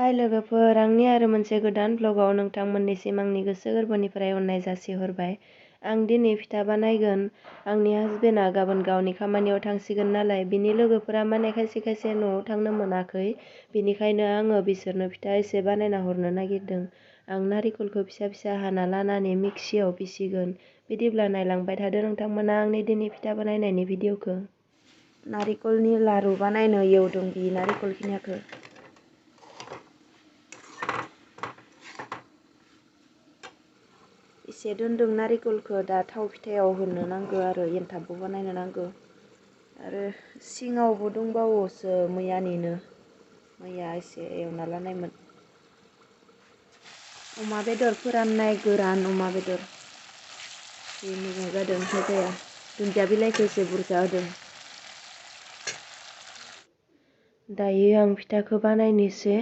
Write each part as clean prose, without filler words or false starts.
हाय लोगोफोर, आंनि आरो मोनसे गोदान ब्लगाव नोंथांमोननिसिम आंनि गोसो गोरबोनिफ्राय अननाय जासिहरबाय। आं दिनै फिथा बानायगोन। आंनि हासबेन्डआ गाबोन गावनि खामानियाव थांसिगोन नालाय, बिनि लोगोफोरा माने खायसे न'आव थांनो मोनाखै। बिनिखायनो आङो बिसोरनो फिथा एसे बानायना हरनो नागिरदों। आं नारिखलखौ फिसा फिसा हाना लानानै मिक्सियाव पिसिगोन। बिदिब्ला नायलांबाय थादो नोंथांमोना आंनि दिनै फिथा बानायनायनि भिडिअखौ। नारिखलनि लारु बानायनो एवदों बि नारिखल खिनियाखौ। एसे दोनदों नारिखलखौ दा थाव फिथायाव होनो नांगौ आरो एन्थाबबो बानायनो नांगौ। आरो सिङावबो दंबावोसो मैयानिनो। मैया एसे एवना लानायमोन। अमा बेदर फोराननाय गोरान अमा बेदर। बे मोजां जादों भाजाया। दुन्दिया बिलाइखौ एसे बुरजा होदों। दायो आं फिथाखौ बानायनोसै।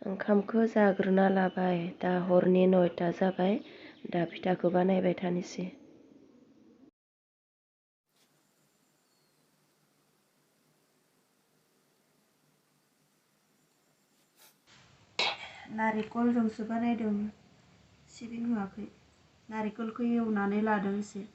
ओंखामखौ जाग्रोना लाबाय। दा हरनि 9टा जाबाय। दा फिथाखौ बानायबाय थानोसै। नारिखलजोंसो बानायदों, सिबिं होआखै। नारिखलखौ एवनानै लादों एसे।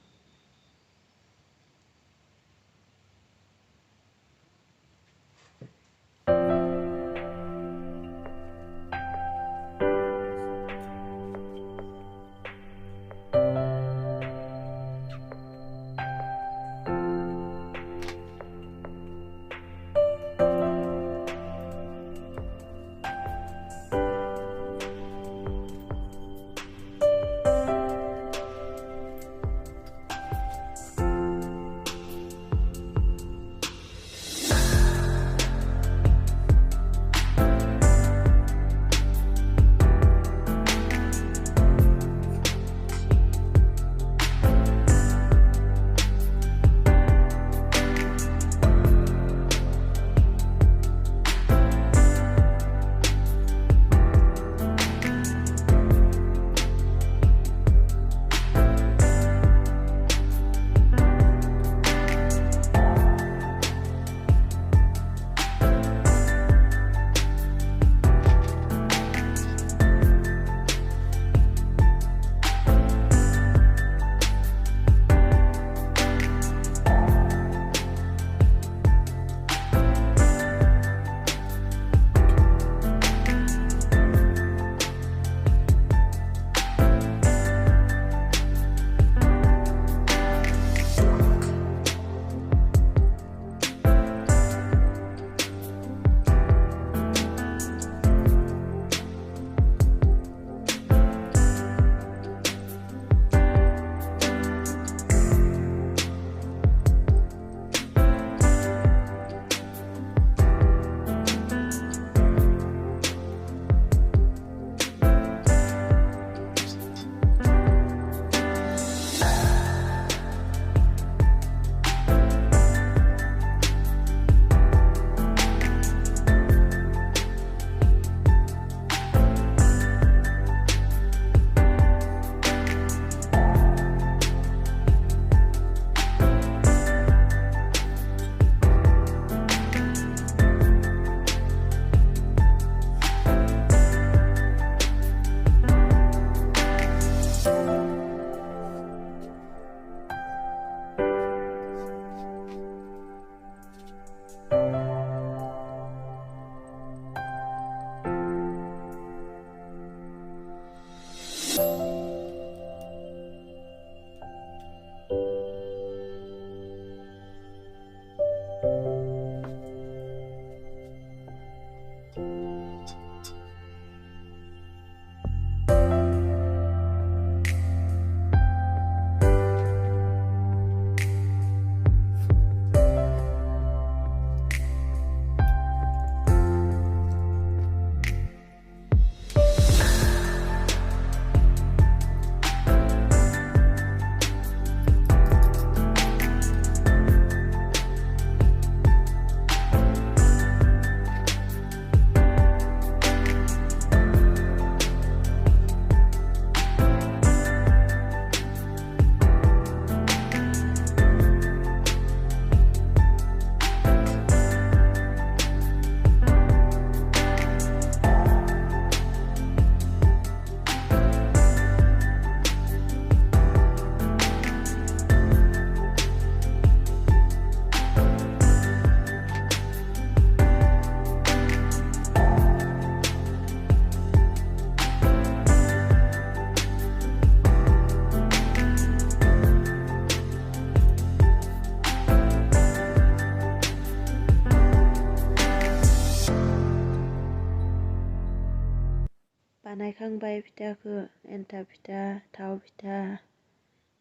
बानायखांबाय फिथाखौ एन्थाब फिथा, थाव फिथा,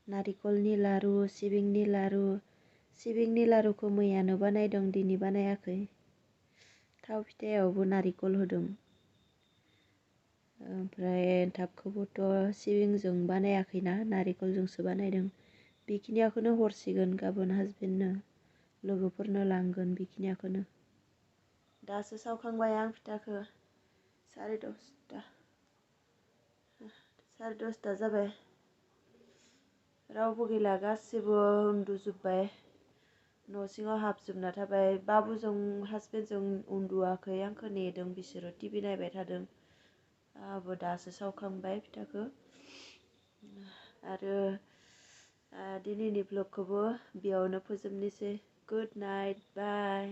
नारिखलनि लारु, सिबिंनि लारु। सिबिंनि लारुखौ मैयानो बानायदों, दिनै बानायाखै। थाव फिथायावबो नारिखल होदों। ओमफ्राय एन्थाबखौबोथ' सिबिंजों बानायाखैना, नारिखलजोंसो बानायदों। बेखिनियाखौनो हरसिगोन गाबोन हासबेन्डनो, लोगोफोरनो लांगोन बेखिनियाखौनो। दासो सावखांबाय आं फिथाखौ, 10:30 जाबाय। रावबो गैला, गासिबो उन्दुजोब्बाय। न' सिङाव हाबजोबना थाबाय। बाबुजों हासबेन्डजों उन्दुवाखै, आंखौ नेदों, बिसोरो टिभि नायबाय थादों। आंहाबो दासो सावखांबाय फिथाखौ। आरो दिनैनि भ्लगखौबो बेयावनो फोजोबनोसै। गुड नाइट, बाय।